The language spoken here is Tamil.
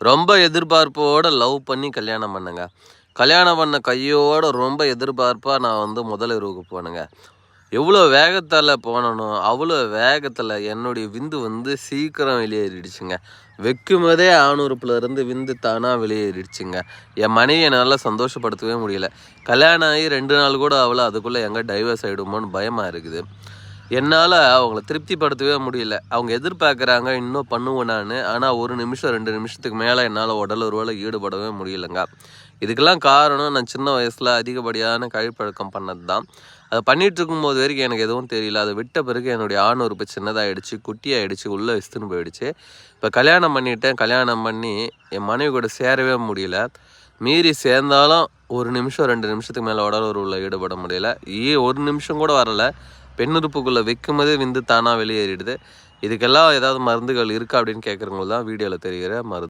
ரொம்ப எதிர்பார்ப்போட லவ் பண்ணி கல்யாணம் பண்ணேங்க. கல்யாணம் பண்ண கையோட ரொம்ப எதிர்பார்ப்பா நான் வந்து முதல் இரவுக்கு போனேங்க. எவ்வளோ வேகத்தால போனனோ, அவ்வளோ வேகத்துல என்னுடைய விந்து வந்து சீக்கிரம் வெளியேறிடுச்சுங்க. வைக்கும்போதே ஆணுறுப்புலருந்து விந்து தானா வெளியேறிடுச்சுங்க. என் மனைவிய என்னால சந்தோஷப்படுத்தவே முடியல. கல்யாணம் ஆகி 2 நாள் கூட ஆவல. அதுக்குள்ள எங்க டைவர்ஸ் ஆயிடுமோன்னு பயமா இருக்குது. என்னால அவங்கள திருப்திப்படுத்தவே முடியல. அவங்க எதிர்பார்க்குறாங்க, இன்னும் பண்ணுவேன் நானு. ஆனா 1 நிமிஷம், 2 நிமிஷத்துக்கு மேல என்னால உடல் உறவுல ஈடுபடவே முடியலங்க. இதுக்கெல்லாம் காரணம் நான் சின்ன வயசுல அதிகப்படியான கழிப்பழக்கம் பண்ணது தான். அத பண்ணிட்டு இருக்கும்போது வரைக்கும் எனக்கு எதுவும் தெரியல. அத விட்ட பிறகு என்னுடைய ஆண் உறுப்பு சின்னதாயிடுச்சு, குட்டியாயிடுச்சு, உள்ள இஸ்துன்னு போயிடுச்சு. இப்ப கல்யாணம் பண்ணிட்டேன். கல்யாணம் பண்ணி என் மனைவி கூட சேரவே முடியல. மீறி சேர்ந்தாலும் 1 நிமிஷம், 2 நிமிஷத்துக்கு மேல உடல் உறவுல ஈடுபட முடியல. 1 நிமிஷம் கூட வரல. பெண்ணுறுப்புக்குள்ளே வைக்கும்போதே விந்து தானாக வெளியேறிடுது. இதுக்கெல்லாம் ஏதாவது மருந்துகள் இருக்கா அப்படின்னு கேட்குறவங்க தான் வீடியோவில் தெரிகிற மருந்து.